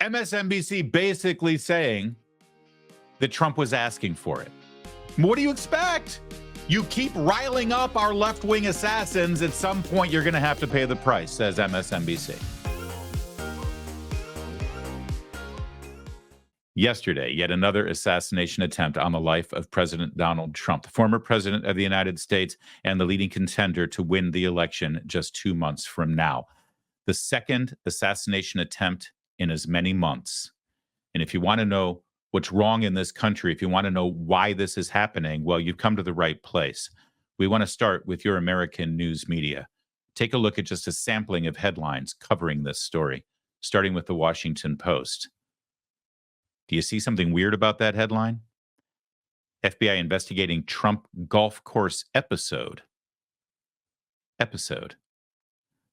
MSNBC basically saying that Trump was asking for it. What do you expect? You keep riling up our left-wing assassins. At some point, you're going to have to pay the price, says MSNBC. Yesterday, yet another assassination attempt on the life of President Donald Trump, the former president of the United States and the leading contender to win the election just 2 months from now. The second assassination attempt in as many months. And if you want to know what's wrong in this country, if you want to know why this is happening, well, you've come to the right place. We want to start with your American news media. Take a look at just a sampling of headlines covering this story, starting with the Washington Post. Do you see something weird about that headline? FBI investigating Trump golf course episode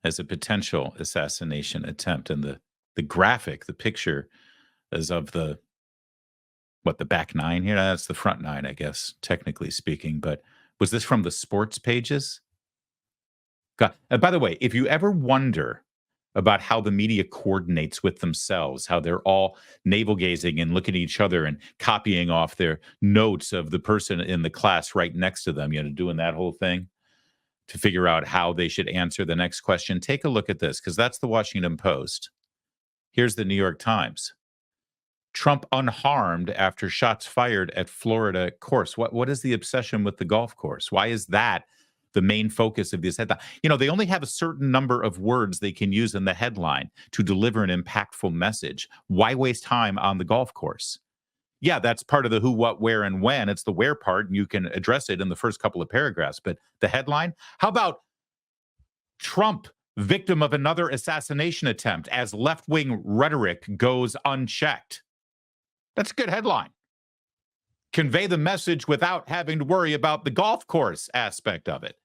as a potential assassination attempt. And the graphic, the picture is of the back nine here? That's the front nine, I guess, technically speaking. But was this from the sports pages? God. And by the way, if you ever wonder about how the media coordinates with themselves, how they're all navel-gazing and looking at each other and copying off their notes of the person in the class right next to them, doing that whole thing to figure out how they should answer the next question, take a look at this, because that's the Washington Post. Here's the New York Times. Trump unharmed after shots fired at Florida course. What is the obsession with the golf course? Why is that the main focus of this headline? They only have a certain number of words they can use in the headline to deliver an impactful message. Why waste time on the golf course? Yeah, that's part of the who, what, where, and when. It's the where part, and you can address it in the first couple of paragraphs. But the headline? How about Trump, victim of another assassination attempt as left-wing rhetoric goes unchecked? That's a good headline. Convey the message without having to worry about the golf course aspect of it.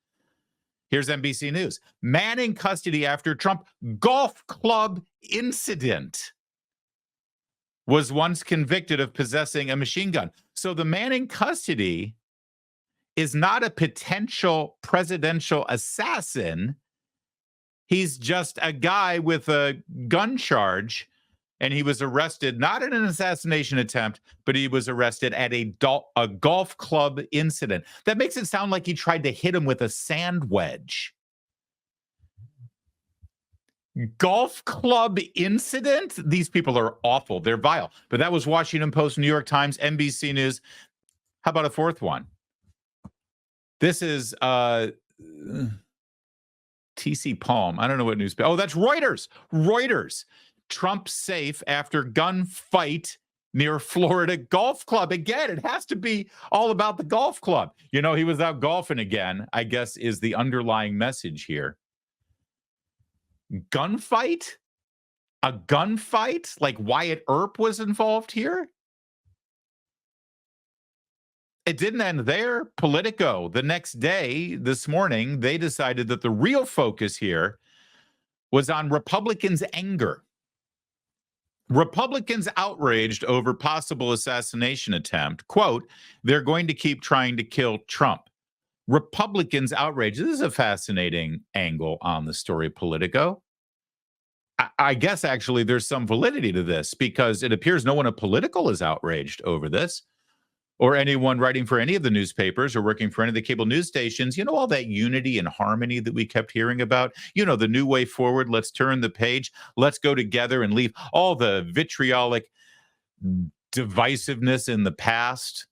Here's NBC News. Man in custody after Trump golf club incident. Was once convicted of possessing a machine gun. So the man in custody is not a potential presidential assassin. He's just a guy with a gun charge. And he was arrested, not in an assassination attempt, but he was arrested at a golf club incident. That makes it sound like he tried to hit him with a sand wedge. Golf club incident? These people are awful. They're vile. But that was Washington Post, New York Times, NBC News. How about a fourth one? This is T.C. Palm. I don't know what newspaper. Oh, that's Reuters. Reuters. Trump safe after gunfight near Florida golf club. Again, it has to be all about the golf club. He was out golfing again, I guess, is the underlying message here. Gunfight? A gunfight? Like Wyatt Earp was involved here? It didn't end there. Politico, the next day, this morning, they decided that the real focus here was on Republicans' anger. Republicans outraged over possible assassination attempt. Quote, they're going to keep trying to kill Trump. Republicans outraged. This is a fascinating angle on the story, Politico. I guess, actually, there's some validity to this because it appears no one at Politico is outraged over this, or anyone writing for any of the newspapers or working for any of the cable news stations. All that unity and harmony that we kept hearing about, the new way forward. Let's turn the page. Let's go together and leave all the vitriolic divisiveness in the past.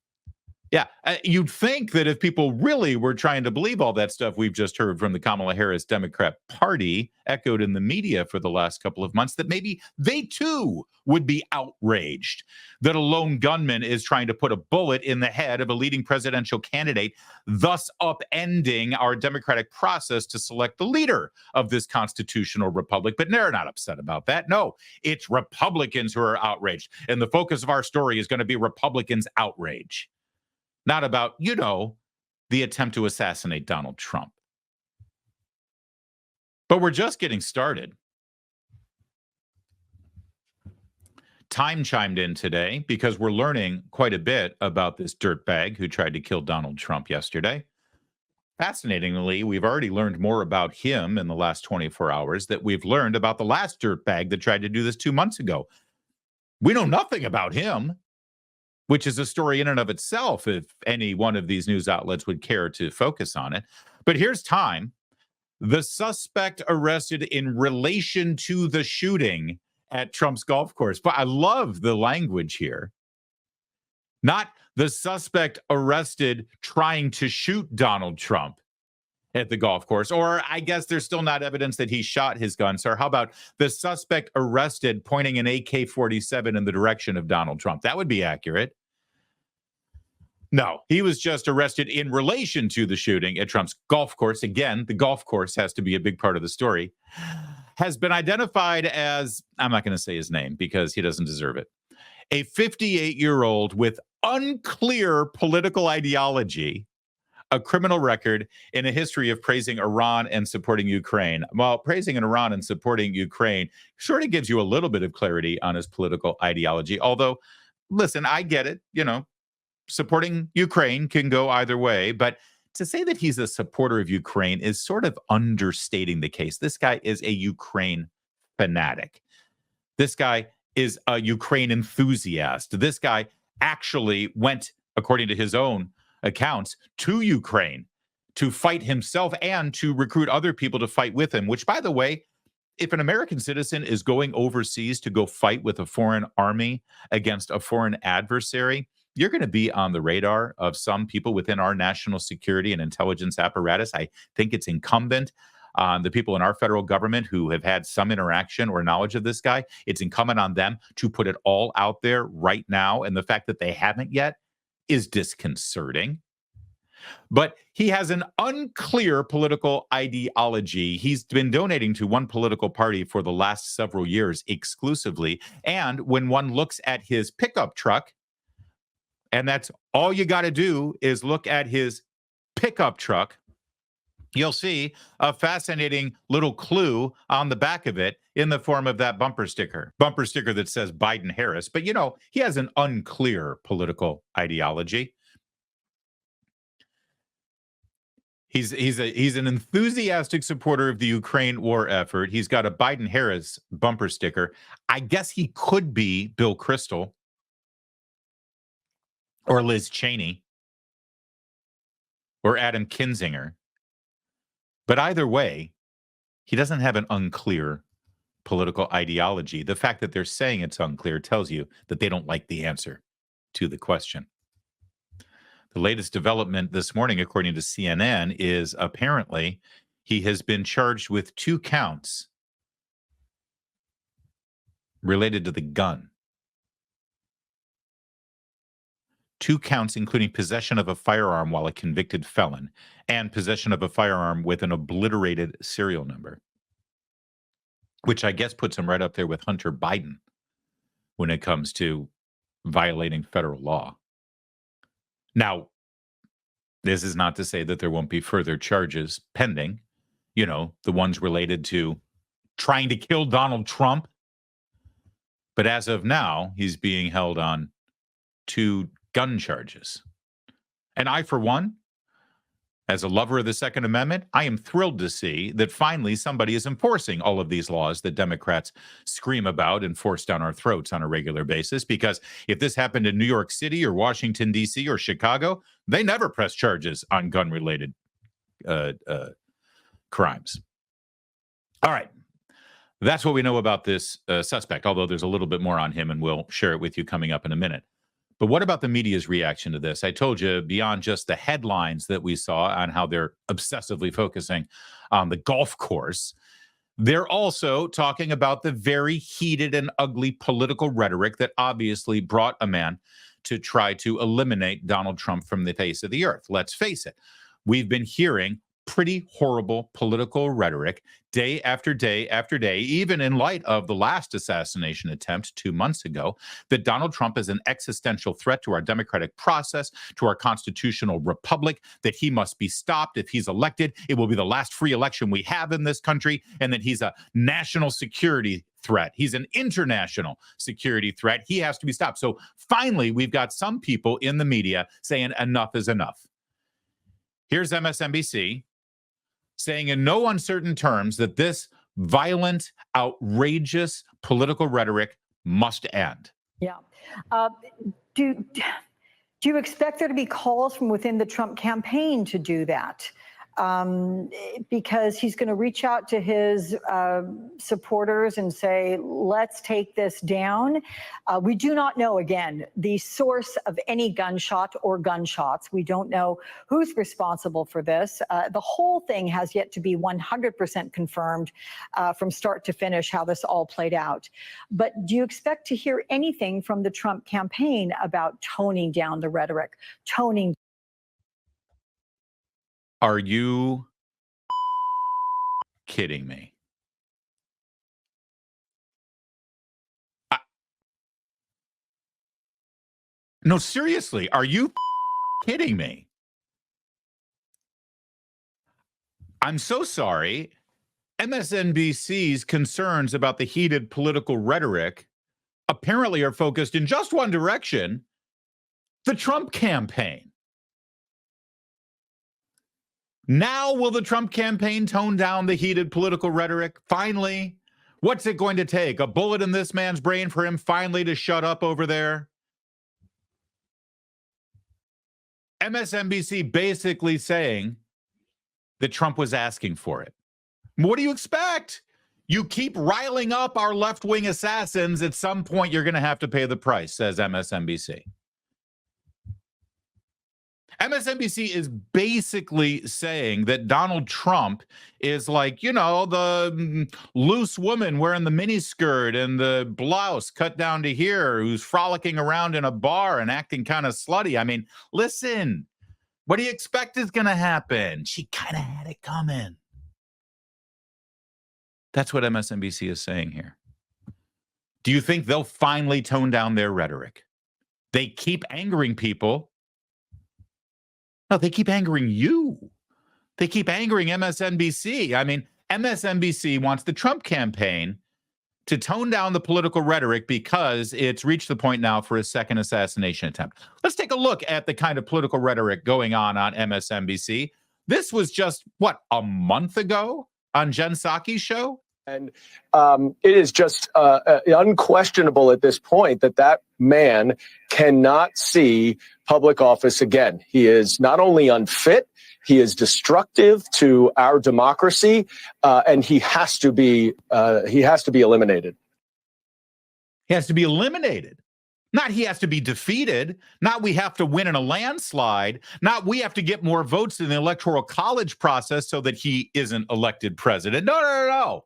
Yeah, you'd think that if people really were trying to believe all that stuff we've just heard from the Kamala Harris Democrat Party, echoed in the media for the last couple of months, that maybe they too would be outraged that a lone gunman is trying to put a bullet in the head of a leading presidential candidate, thus upending our democratic process to select the leader of this constitutional republic. But they're not upset about that. No, it's Republicans who are outraged. And the focus of our story is going to be Republicans' outrage. Not about, the attempt to assassinate Donald Trump. But we're just getting started. Time chimed in today because we're learning quite a bit about this dirtbag who tried to kill Donald Trump yesterday. Fascinatingly, we've already learned more about him in the last 24 hours that we've learned about the last dirtbag that tried to do this 2 months ago. We know nothing about him, which is a story in and of itself if any one of these news outlets would care to focus on it. But here's Time. The suspect arrested in relation to the shooting at Trump's golf course. But I love the language here. Not the suspect arrested trying to shoot Donald Trump at the golf course, or I guess there's still not evidence that he shot his gun. So how about the suspect arrested pointing an AK-47 in the direction of Donald Trump? That would be accurate. No, he was just arrested in relation to the shooting at Trump's golf course. Again, the golf course has to be a big part of the story. Has been identified as, I'm not going to say his name because he doesn't deserve it, a 58-year-old with unclear political ideology, a criminal record, and a history of praising Iran and supporting Ukraine. Well, praising Iran and supporting Ukraine sort of gives you a little bit of clarity on his political ideology. Although, listen, I get it. You know, supporting Ukraine can go either way. But to say that he's a supporter of Ukraine is sort of understating the case. This guy is a Ukraine fanatic. This guy is a Ukraine enthusiast. This guy actually went, according to his own accounts, to Ukraine to fight himself and to recruit other people to fight with him, which, by the way, if an American citizen is going overseas to go fight with a foreign army against a foreign adversary, you're going to be on the radar of some people within our national security and intelligence apparatus. I think it's incumbent on the people in our federal government who have had some interaction or knowledge of this guy. It's incumbent on them to put it all out there right now. And the fact that they haven't yet is disconcerting. But he has an unclear political ideology. He's been donating to one political party for the last several years exclusively. And when one looks at his pickup truck, and that's all you got to do is look at his pickup truck, you'll see a fascinating little clue on the back of it in the form of that bumper sticker that says Biden Harris. But, you know, he has an unclear political ideology. He's an enthusiastic supporter of the Ukraine war effort. He's got a Biden Harris bumper sticker. I guess he could be Bill Kristol or Liz Cheney or Adam Kinzinger. But either way, he doesn't have an unclear political ideology. The fact that they're saying it's unclear tells you that they don't like the answer to the question. The latest development this morning, according to CNN, is apparently he has been charged with 2 counts related to the gun. 2 counts, including possession of a firearm while a convicted felon and possession of a firearm with an obliterated serial number, which I guess puts him right up there with Hunter Biden when it comes to violating federal law. Now, this is not to say that there won't be further charges pending, you know, the ones related to trying to kill Donald Trump. But as of now, he's being held on 2 gun charges. And I, for one, as a lover of the Second Amendment, I am thrilled to see that finally somebody is enforcing all of these laws that Democrats scream about and force down our throats on a regular basis. Because if this happened in New York City or Washington, D.C. or Chicago, they never press charges on gun-related crimes. All right. That's what we know about this suspect, although there's a little bit more on him, and we'll share it with you coming up in a minute. But what about the media's reaction to this? I told you, beyond just the headlines that we saw on how they're obsessively focusing on the golf course, they're also talking about the very heated and ugly political rhetoric that obviously brought a man to try to eliminate Donald Trump from the face of the earth. Let's face it. We've been hearing pretty horrible political rhetoric day after day after day, even in light of the last assassination attempt 2 months ago, that Donald Trump is an existential threat to our democratic process, to our constitutional republic, that he must be stopped. If he's elected, it will be the last free election we have in this country, and that he's a national security threat. He's an international security threat. He has to be stopped. So finally, we've got some people in the media saying enough is enough. Here's MSNBC saying in no uncertain terms that this violent, outrageous political rhetoric must end. Yeah. Uh, do you expect there to be calls from within the Trump campaign to do that? Because he's going to reach out to his supporters and say, let's take this down. We do not know, again, the source of any gunshot or gunshots. We don't know who's responsible for this. The whole thing has yet to be 100% confirmed from start to finish how this all played out. But do you expect to hear anything from the Trump campaign about toning down the rhetoric, toning? Are you kidding me? No, seriously, are you kidding me? I'm so sorry. MSNBC's concerns about the heated political rhetoric apparently are focused in just one direction, the Trump campaign. Now will the Trump campaign tone down the heated political rhetoric? Finally, what's it going to take? A bullet in this man's brain for him finally to shut up over there? MSNBC basically saying that Trump was asking for it. What do you expect? You keep riling up our left-wing assassins. At some point, you're going to have to pay the price, says MSNBC. MSNBC is basically saying that Donald Trump is like, you know, the loose woman wearing the miniskirt and the blouse cut down to here who's frolicking around in a bar and acting kind of slutty. I mean, listen, what do you expect is going to happen? She kind of had it coming. That's what MSNBC is saying here. Do you think they'll finally tone down their rhetoric? They keep angering people. No, they keep angering you. They keep angering MSNBC. I mean, MSNBC wants the Trump campaign to tone down the political rhetoric because it's reached the point now for a second assassination attempt. Let's take a look at the kind of political rhetoric going on MSNBC. This was just, what, a month ago on Jen Psaki's show? And it is just unquestionable at this point that man cannot see public office again. He is not only unfit, he is destructive to our democracy, and he has to be eliminated. He has to be eliminated. Not he has to be defeated. Not we have to win in a landslide. Not we have to get more votes in the Electoral College process so that he isn't elected president. No.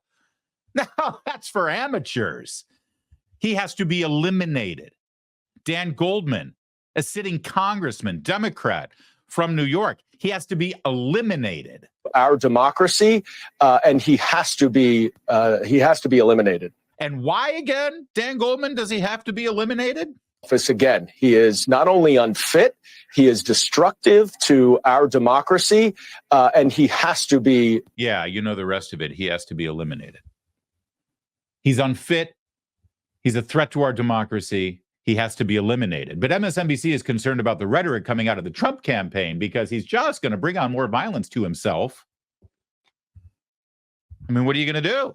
No, that's for amateurs. He has to be eliminated. Dan Goldman, a sitting congressman, Democrat from New York, he has to be eliminated. Our democracy, and he has to be eliminated. And why again, Dan Goldman, does he have to be eliminated? Again, he is not only unfit, he is destructive to our democracy, and he has to be. Yeah, you know the rest of it. He has to be eliminated. He's unfit. He's a threat to our democracy. He has to be eliminated. But MSNBC is concerned about the rhetoric coming out of the Trump campaign because he's just going to bring on more violence to himself. I mean, what are you going to do?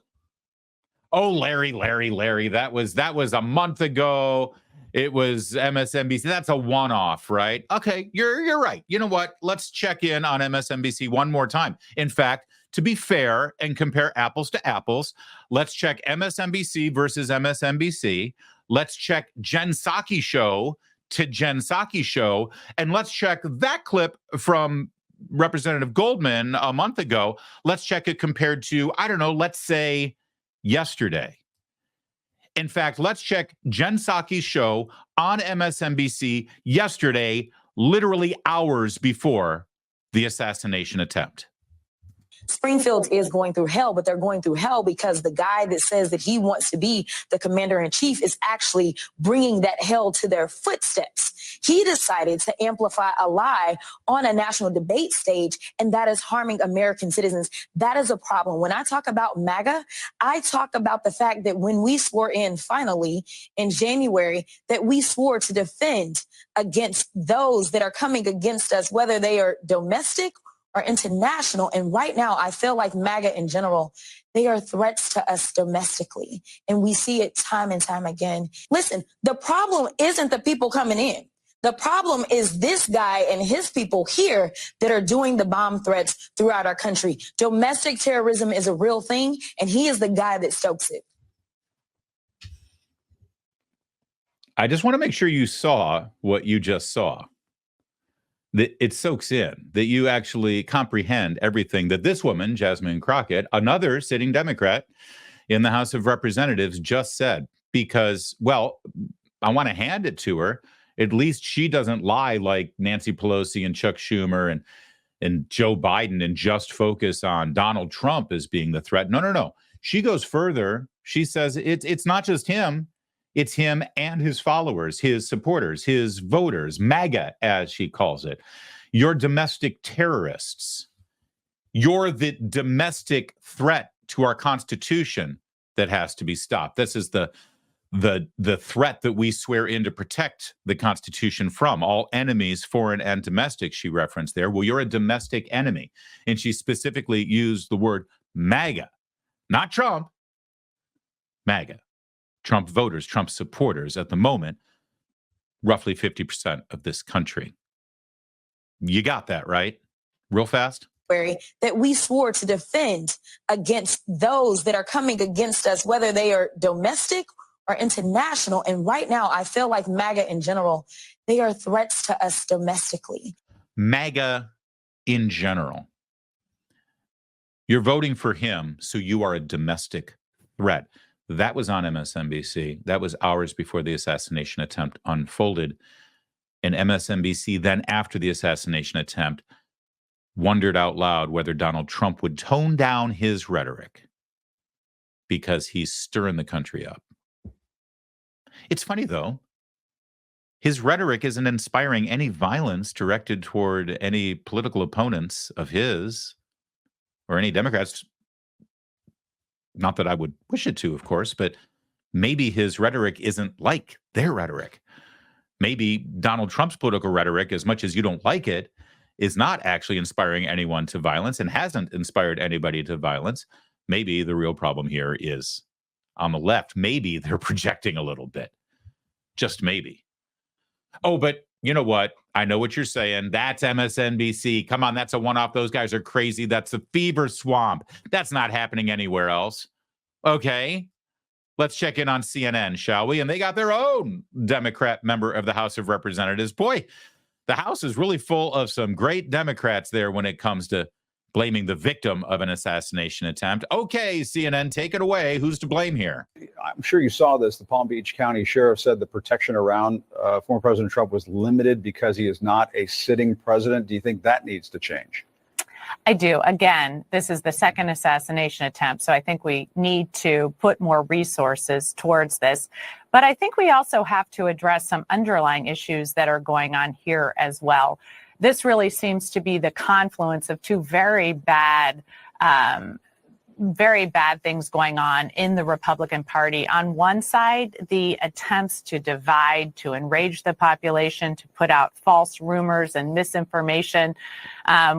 Oh, Larry. That was a month ago. It was MSNBC. That's a one-off, right? Okay, you're right. You know what? Let's check in on MSNBC one more time. In fact, to be fair and compare apples to apples, let's check MSNBC versus MSNBC. Let's check Jen Psaki show to Jen Psaki show. And let's check that clip from Representative Goldman a month ago. Let's check it compared to, I don't know, let's say yesterday. In fact, let's check Jen Psaki's show on MSNBC yesterday, literally hours before the assassination attempt. Springfield is going through hell, but they're going through hell because the guy that says that he wants to be the commander in chief is actually bringing that hell to their footsteps. He decided to amplify a lie on a national debate stage, and that is harming American citizens. That is a problem. When I talk about MAGA, I talk about the fact that when we swore in finally in January, that we swore to defend against those that are coming against us, whether they are domestic are international. And right now, I feel like MAGA in general, they are threats to us domestically. And we see it time and time again. Listen, the problem isn't the people coming in. The problem is this guy and his people here that are doing the bomb threats throughout our country. Domestic terrorism is a real thing, and he is the guy that stokes it. I just want to make sure you saw what you just saw. That it soaks in, that you actually comprehend everything that this woman, Jasmine Crockett, another sitting Democrat in the House of Representatives, just said. Because, well, I want to hand it to her. At least she doesn't lie like Nancy Pelosi and Chuck Schumer and Joe Biden and just focus on Donald Trump as being the threat. No. She goes further. She says it's not just him. It's him and his followers, his supporters, his voters, MAGA, as she calls it. You're domestic terrorists. You're the domestic threat to our Constitution that has to be stopped. This is the threat that we swear in to protect the Constitution from. All enemies, foreign and domestic, she referenced there. Well, you're a domestic enemy. And she specifically used the word MAGA, not Trump, MAGA. Trump voters, Trump supporters at the moment, roughly 50% of this country. You got that, right? Real fast? That we swore to defend against those that are coming against us, whether they are domestic or international. And right now, I feel like MAGA in general, they are threats to us domestically. MAGA in general. You're voting for him, so you are a domestic threat. That was on MSNBC. That was hours before the assassination attempt unfolded. And MSNBC, then after the assassination attempt, wondered out loud whether Donald Trump would tone down his rhetoric because he's stirring the country up. It's funny, though. His rhetoric isn't inspiring any violence directed toward any political opponents of his or any Democrats. Not that I would wish it to, of course, but maybe his rhetoric isn't like their rhetoric. Maybe Donald Trump's political rhetoric, as much as you don't like it, is not actually inspiring anyone to violence and hasn't inspired anybody to violence. Maybe the real problem here is on the left. Maybe they're projecting a little bit. Just maybe. Oh, but you know what? I know what you're saying. That's MSNBC. Come on, that's a one-off. Those guys are crazy. That's a fever swamp. That's not happening anywhere else. Okay, let's check in on CNN, shall we? And they got their own Democrat member of the House of Representatives. Boy, the House is really full of some great Democrats there when it comes to blaming the victim of an assassination attempt. Okay, CNN, take it away. Who's to blame here? I'm sure you saw this. The Palm Beach County Sheriff said the protection around former President Trump was limited because he is not a sitting president. Do you think that needs to change? I do. Again, this is the second assassination attempt, so I think we need to put more resources towards this. But I think we also have to address some underlying issues that are going on here as well. This really seems to be the confluence of two very bad things going on in the Republican Party. On one side, the attempts to divide, to enrage the population, to put out false rumors and misinformation.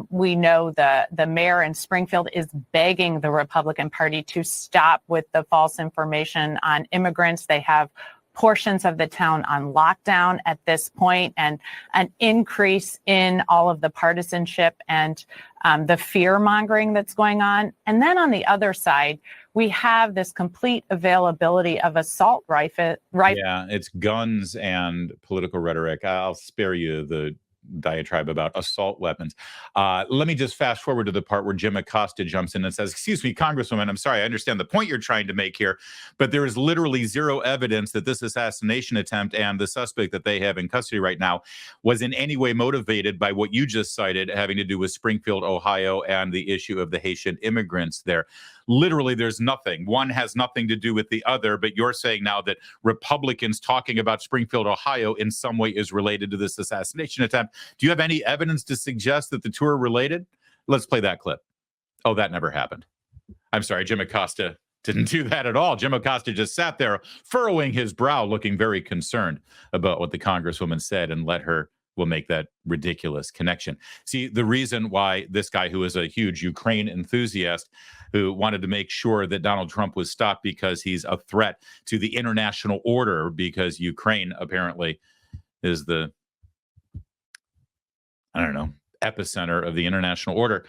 We know the mayor in Springfield is begging the Republican Party to stop with the false information on immigrants. They have portions of the town on lockdown at this point, and an increase in all of the partisanship and the fear mongering that's going on. And then on the other side, we have this complete availability of assault rifle. Yeah, it's guns and political rhetoric. I'll spare you the diatribe about assault weapons. Let me just fast forward to the part where Jim Acosta jumps in and says, excuse me, Congresswoman, I'm sorry, I understand the point you're trying to make here, but there is literally zero evidence that this assassination attempt and the suspect that they have in custody right now was in any way motivated by what you just cited, having to do with Springfield, Ohio, and the issue of the Haitian immigrants there. Literally, there's nothing. One has nothing to do with the other, but you're saying now that Republicans talking about Springfield, Ohio in some way is related to this assassination attempt. Do you have any evidence to suggest that the two are related? Let's play that clip. Oh, that never happened. I'm sorry, Jim Acosta didn't do that at all. Jim Acosta just sat there furrowing his brow, looking very concerned about what the Congresswoman said and let her will make that ridiculous connection. See, the reason why this guy, who is a huge Ukraine enthusiast, who wanted to make sure that Donald Trump was stopped because he's a threat to the international order, because Ukraine apparently is the, I don't know, epicenter of the international order.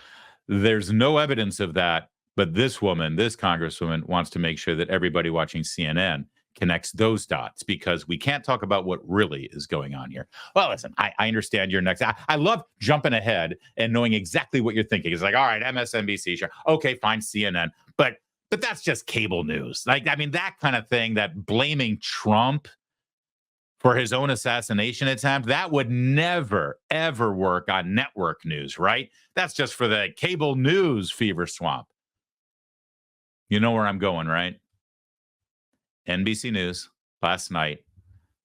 There's no evidence of that, but this woman, this congresswoman, wants to make sure that everybody watching CNN connects those dots, because we can't talk about what really is going on here. Well, listen, I understand you're next. I love jumping ahead and knowing exactly what you're thinking. It's like, all right, MSNBC, sure. Okay, fine, CNN. But that's just cable news. Like, I mean, that kind of thing, that blaming Trump for his own assassination attempt, that would never, ever work on network news, right? That's just for the cable news fever swamp. You know where I'm going, right? NBC News last night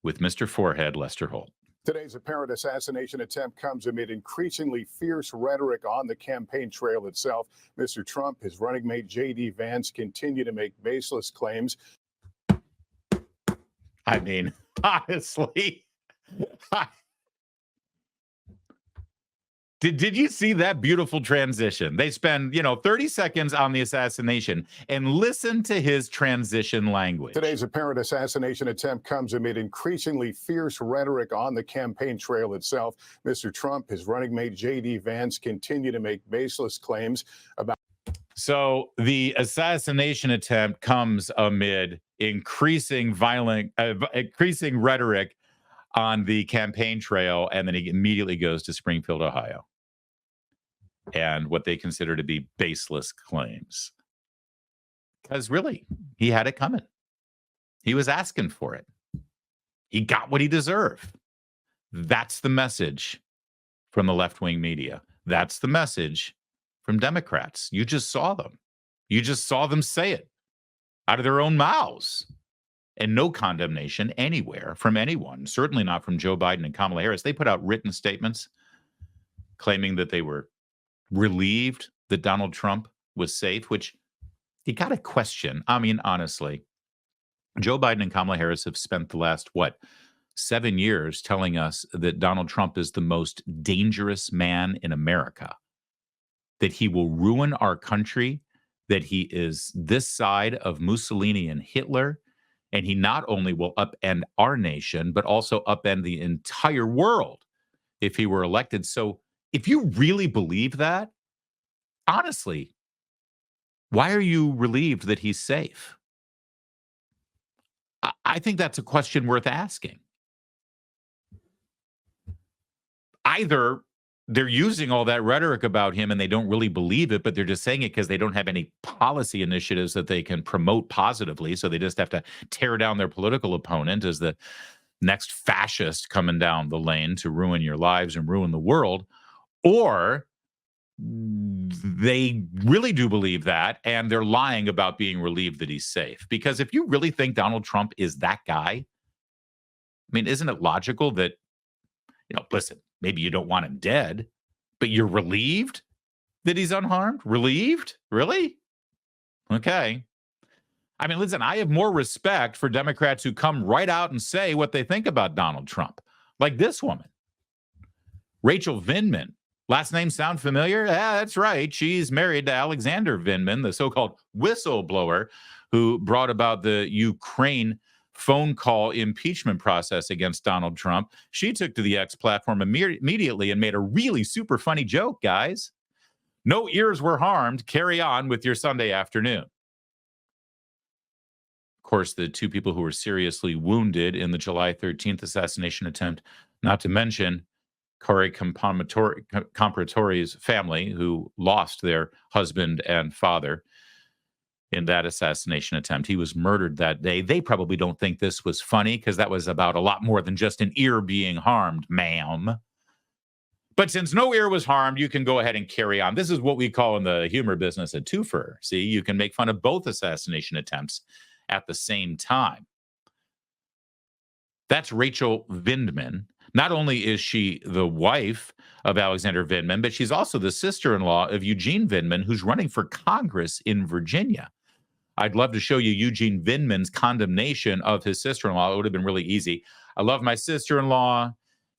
with Mr. Forehead, Lester Holt. Today's apparent assassination attempt comes amid increasingly fierce rhetoric on the campaign trail itself. Mr. Trump, his running mate J.D. Vance continue to make baseless claims. I mean, honestly, Did you see that beautiful transition? They spend, 30 seconds on the assassination, and listen to his transition language. Today's apparent assassination attempt comes amid increasingly fierce rhetoric on the campaign trail itself. Mr. Trump, his running mate J.D. Vance continue to make baseless claims about. So the assassination attempt comes amid increasing rhetoric on the campaign trail, and then he immediately goes to Springfield, Ohio, and what they consider to be baseless claims. Because really, he had it coming. He was asking for it. He got what he deserved. That's the message from the left-wing media. That's the message from Democrats. You just saw them. You just saw them say it out of their own mouths. And no condemnation anywhere from anyone, certainly not from Joe Biden and Kamala Harris. They put out written statements claiming that they were relieved that Donald Trump was safe, which you got to question. I mean, honestly, Joe Biden and Kamala Harris have spent the last, 7 years telling us that Donald Trump is the most dangerous man in America, that he will ruin our country, that he is this side of Mussolini and Hitler. And he not only will upend our nation, but also upend the entire world if he were elected. So if you really believe that, honestly, why are you relieved that he's safe? I think that's a question worth asking. Either they're using all that rhetoric about him and they don't really believe it, but they're just saying it because they don't have any policy initiatives that they can promote positively. So they just have to tear down their political opponent as the next fascist coming down the lane to ruin your lives and ruin the world. Or they really do believe that, and they're lying about being relieved that he's safe. Because if you really think Donald Trump is that guy, I mean, isn't it logical that, listen, maybe you don't want him dead, but you're relieved that he's unharmed? Relieved? Really? Okay. I mean, listen, I have more respect for Democrats who come right out and say what they think about Donald Trump. Like this woman, Rachel Vindman. Last name sound familiar? Yeah, that's right. She's married to Alexander Vindman, the so-called whistleblower who brought about the Ukraine phone call impeachment process against Donald Trump. She took to the X platform immediately and made a really super funny joke, guys. No ears were harmed. Carry on with your Sunday afternoon. Of course, the two people who were seriously wounded in the July 13th assassination attempt, not to mention Corey Compratori's family, who lost their husband and father in that assassination attempt. He was murdered that day. They probably don't think this was funny because that was about a lot more than just an ear being harmed, ma'am. But since no ear was harmed, you can go ahead and carry on. This is what we call in the humor business a twofer. See, you can make fun of both assassination attempts at the same time. That's Rachel Vindman. Not only is she the wife of Alexander Vindman, but she's also the sister-in-law of Eugene Vindman, who's running for Congress in Virginia. I'd love to show you Eugene Vindman's condemnation of his sister-in-law. It would have been really easy. I love my sister-in-law.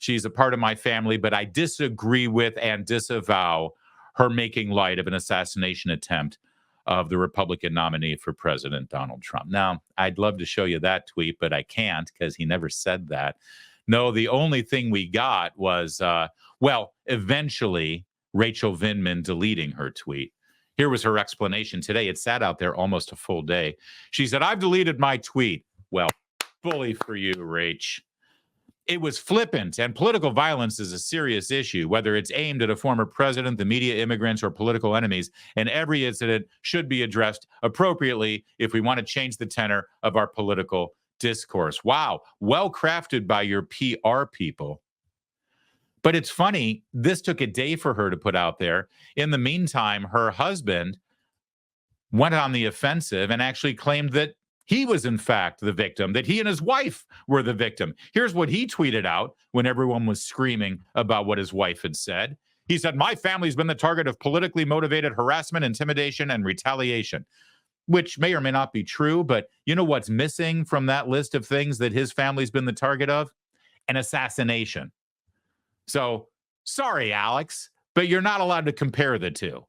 She's a part of my family, but I disagree with and disavow her making light of an assassination attempt of the Republican nominee for President Donald Trump. Now, I'd love to show you that tweet, but I can't because he never said that. No, the only thing we got was, eventually Rachel Vindman deleting her tweet. Here was her explanation today. It sat out there almost a full day. She said, I've deleted my tweet. Well, bully for you, Rach. It was flippant, and political violence is a serious issue, whether it's aimed at a former president, the media, immigrants, or political enemies, and every incident should be addressed appropriately if we want to change the tenor of our political discourse. Wow, well crafted by your PR people. But it's funny, this took a day for her to put out there. In the meantime, her husband went on the offensive and actually claimed that he was, in fact, the victim, that he and his wife were the victim. Here's what he tweeted out when everyone was screaming about what his wife had said. He said, my family's been the target of politically motivated harassment, intimidation, and retaliation, which may or may not be true. But you know what's missing from that list of things that his family's been the target of? An assassination. So, sorry, Alex, but you're not allowed to compare the two.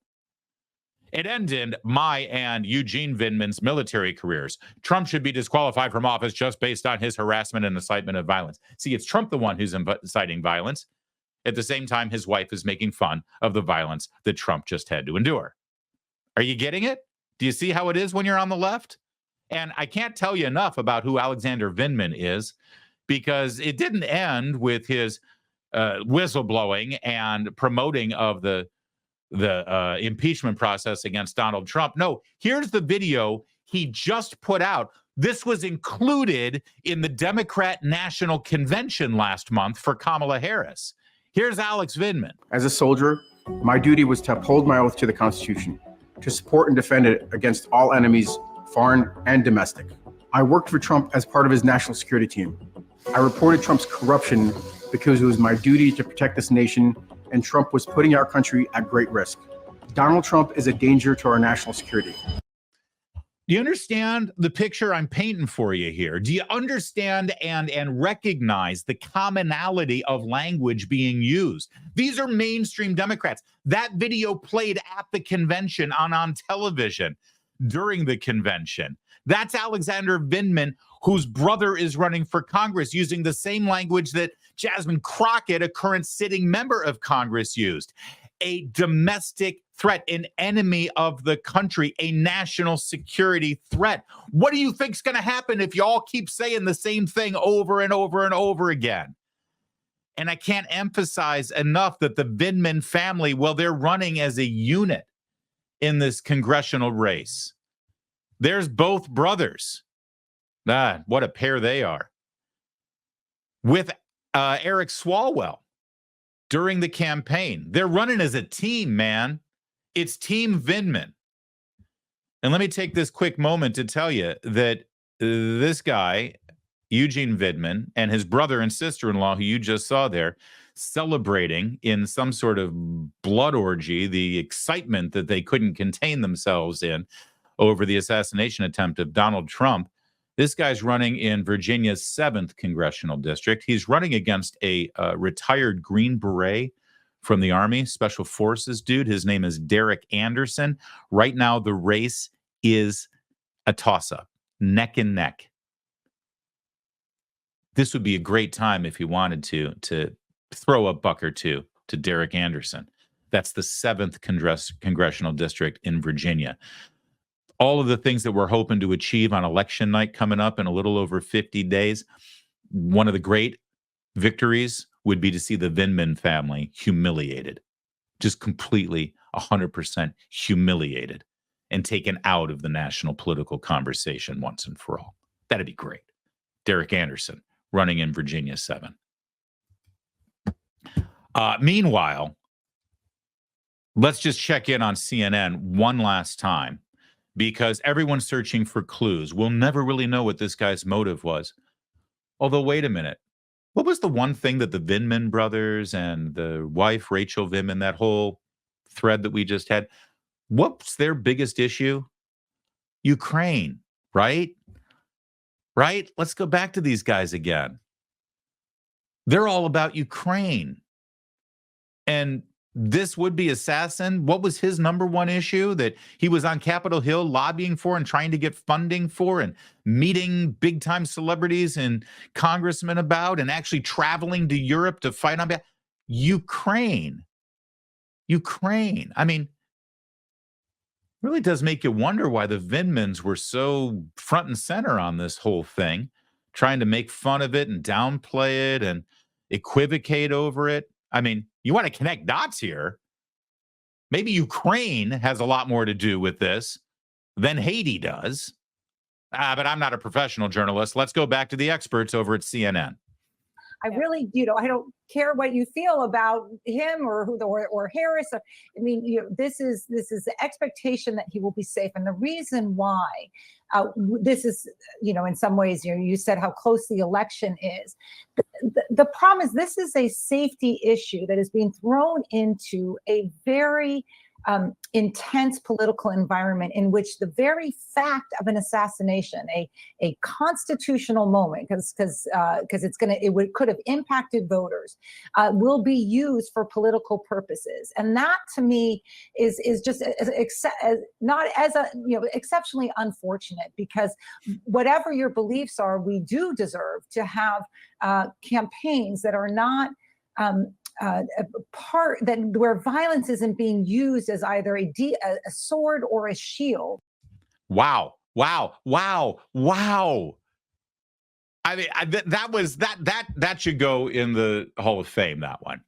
It ended my and Eugene Vindman's military careers. Trump should be disqualified from office just based on his harassment and incitement of violence. See, it's Trump the one who's inciting violence. At the same time, his wife is making fun of the violence that Trump just had to endure. Are you getting it? Do you see how it is when you're on the left? And I can't tell you enough about who Alexander Vindman is, because it didn't end with his whistleblowing and promoting of the impeachment process against Donald Trump. No, here's the video he just put out. This was included in the Democrat National Convention last month for Kamala Harris. Here's Alex Vindman. As a soldier, my duty was to uphold my oath to the Constitution, to support and defend it against all enemies, foreign and domestic. I worked for Trump as part of his national security team. I reported Trump's corruption because it was my duty to protect this nation, and Trump was putting our country at great risk. Donald Trump is a danger to our national security. Do you understand the picture I'm painting for you here? Do you understand and recognize the commonality of language being used? These are mainstream Democrats. That video played at the convention on television during the convention. That's Alexander Vindman, whose brother is running for Congress, using the same language that Jasmine Crockett, a current sitting member of Congress, used. A domestic threat, an enemy of the country, a national security threat. What do you think's going to happen if y'all keep saying the same thing over and over and over again? And I can't emphasize enough that the Vindman family, well, they're running as a unit in this congressional race. There's both brothers. What a pair they are. With Eric Swalwell during the campaign. They're running as a team, man. It's Team Vindman. And let me take this quick moment to tell you that this guy, Eugene Vindman, and his brother and sister-in-law, who you just saw there, celebrating in some sort of blood orgy the excitement that they couldn't contain themselves in over the assassination attempt of Donald Trump. This guy's running in Virginia's 7th congressional district. He's running against a retired Green Beret from the Army, Special Forces dude. His name is Derek Anderson. Right now, the race is a toss-up, neck and neck. This would be a great time if you wanted to throw a buck or two to Derek Anderson. That's the 7th congressional district in Virginia. All of the things that we're hoping to achieve on election night coming up in a little over 50 days, one of the great victories would be to see the Vindman family humiliated, just completely 100% humiliated and taken out of the national political conversation once and for all. That'd be great. Derek Anderson running in Virginia 7. Meanwhile, let's just check in on CNN one last time, because everyone's searching for clues. We'll never really know what this guy's motive was. Although, wait a minute. What was the one thing that the Vindman brothers and the wife, Rachel Vindman, that whole thread that we just had, what's their biggest issue? Ukraine, right? Right? Let's go back to these guys again. They're all about Ukraine. And this would-be assassin, what was his number one issue that he was on Capitol Hill lobbying for and trying to get funding for and meeting big-time celebrities and congressmen about and actually traveling to Europe to fight on behalf? Ukraine. I mean, really does make you wonder why the Vindmans were so front and center on this whole thing, trying to make fun of it and downplay it and equivocate over it. I mean, you want to connect dots here. Maybe Ukraine has a lot more to do with this than Haiti does. But I'm not a professional journalist. Let's go back to the experts over at CNN. I really, I don't care what you feel about him or Harris. I mean, this is the expectation that he will be safe, and the reason why this is, in some ways, you said how close the election is. The problem is this is a safety issue that is being thrown into a very intense political environment in which the very fact of an assassination, a constitutional moment, because it could have impacted voters, will be used for political purposes, and that to me is just exceptionally unfortunate, because whatever your beliefs are, we do deserve to have campaigns that are not where violence isn't being used as either a sword or a shield. Wow. I mean, that should go in the Hall of Fame, that one.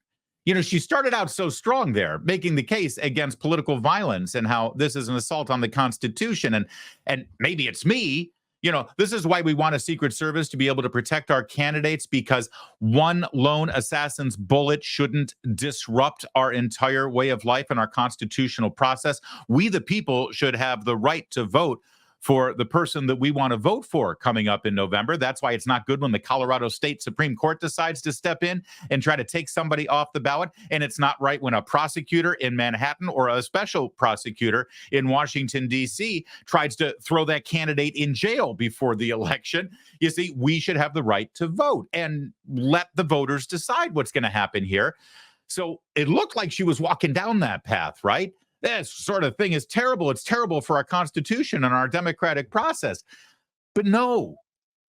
She started out so strong there, making the case against political violence and how this is an assault on the Constitution. And maybe it's me. This is why we want a Secret Service to be able to protect our candidates, because one lone assassin's bullet shouldn't disrupt our entire way of life and our constitutional process. We, the people, should have the right to vote for the person that we want to vote for coming up in November. That's why it's not good when the Colorado State Supreme Court decides to step in and try to take somebody off the ballot. And it's not right when a prosecutor in Manhattan or a special prosecutor in Washington, D.C. tries to throw that candidate in jail before the election. You see, we should have the right to vote and let the voters decide what's going to happen here. So it looked like she was walking down that path, right? This sort of thing is terrible. It's terrible for our Constitution and our democratic process. But no,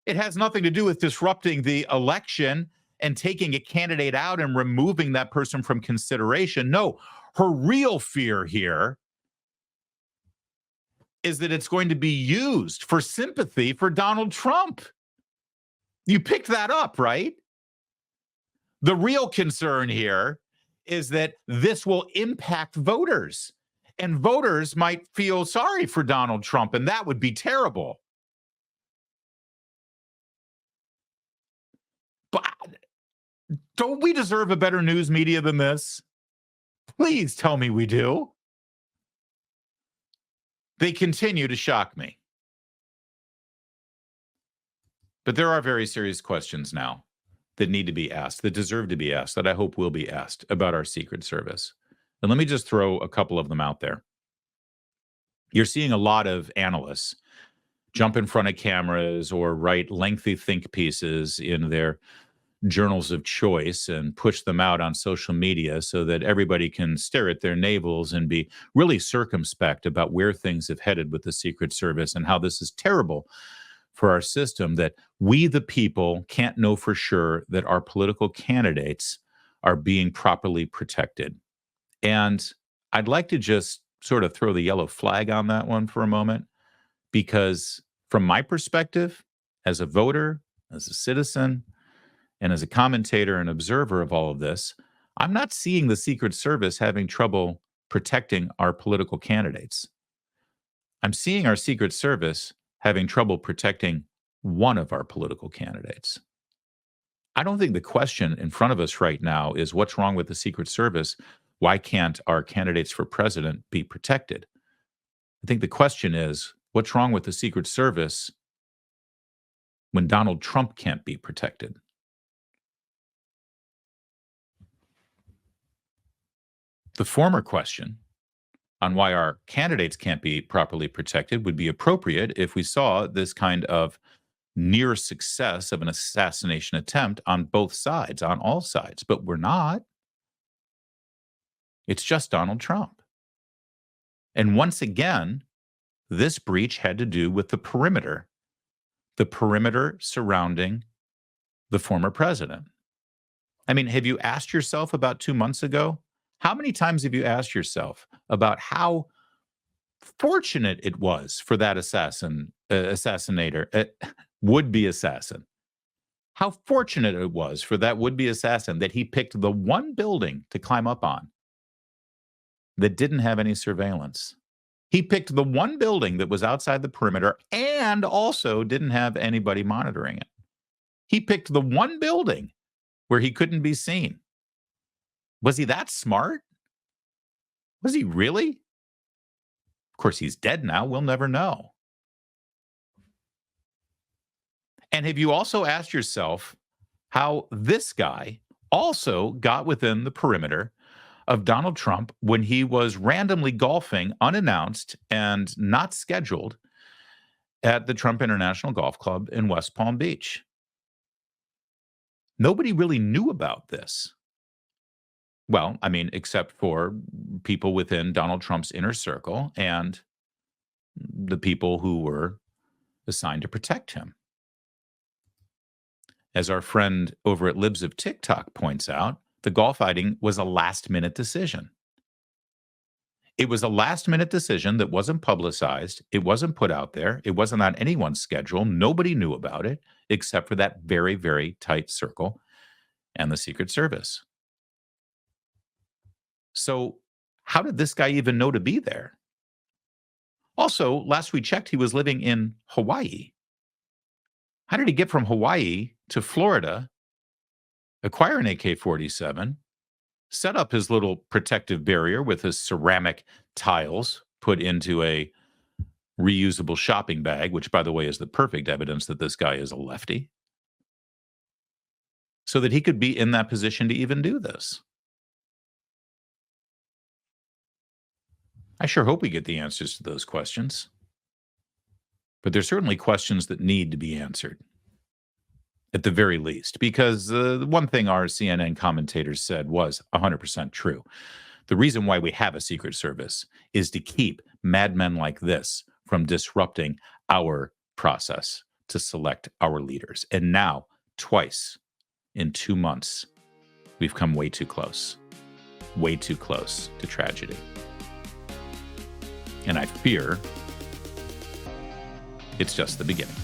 it has nothing to do with disrupting the election and taking a candidate out and removing that person from consideration. No, her real fear here is that it's going to be used for sympathy for Donald Trump. You picked that up, right? The real concern here is that this will impact voters, and voters might feel sorry for Donald Trump, and that would be terrible. But don't we deserve a better news media than this? Please tell me we do. They continue to shock me. But there are very serious questions now that need to be asked, that deserve to be asked, that I hope will be asked about our Secret Service. And let me just throw a couple of them out there. You're seeing a lot of analysts jump in front of cameras or write lengthy think pieces in their journals of choice and push them out on social media so that everybody can stare at their navels and be really circumspect about where things have headed with the Secret Service and how this is terrible for our system, that we, the people, can't know for sure that our political candidates are being properly protected. And I'd like to just sort of throw the yellow flag on that one for a moment, because from my perspective, as a voter, as a citizen, and as a commentator and observer of all of this, I'm not seeing the Secret Service having trouble protecting our political candidates. I'm seeing our Secret Service having trouble protecting one of our political candidates. I don't think the question in front of us right now is what's wrong with the Secret Service? Why can't our candidates for president be protected? I think the question is, what's wrong with the Secret Service when Donald Trump can't be protected? The former question on why our candidates can't be properly protected would be appropriate if we saw this kind of near success of an assassination attempt on both sides, on all sides, but we're not. It's just Donald Trump. And once again, this breach had to do with the perimeter surrounding the former president. I mean, have you asked yourself about 2 months ago? How many times have you asked yourself about how fortunate it was for that assassinator, would-be assassin? How fortunate it was for that would-be assassin that he picked the one building to climb up on that didn't have any surveillance. He picked the one building that was outside the perimeter and also didn't have anybody monitoring it. He picked the one building where he couldn't be seen. Was he that smart? Was he really? Of course, he's dead now. We'll never know. And have you also asked yourself how this guy also got within the perimeter of Donald Trump when he was randomly golfing unannounced and not scheduled at the Trump International Golf Club in West Palm Beach? Nobody really knew about this. Well, I mean, except for people within Donald Trump's inner circle and the people who were assigned to protect him. As our friend over at Libs of TikTok points out, the golf outing was a last-minute decision. It was a last-minute decision that wasn't publicized. It wasn't put out there. It wasn't on anyone's schedule. Nobody knew about it except for that very, very tight circle and the Secret Service. So how did this guy even know to be there? Also, last we checked, he was living in Hawaii. How did he get from Hawaii to Florida, acquire an AK-47, set up his little protective barrier with his ceramic tiles put into a reusable shopping bag, which, by the way, is the perfect evidence that this guy is a lefty, so that he could be in that position to even do this? I sure hope we get the answers to those questions. But there's certainly questions that need to be answered, at the very least, because the one thing our CNN commentators said was 100% true. The reason why we have a Secret Service is to keep madmen like this from disrupting our process to select our leaders. And now, twice in 2 months, we've come way too close to tragedy. And I fear it's just the beginning.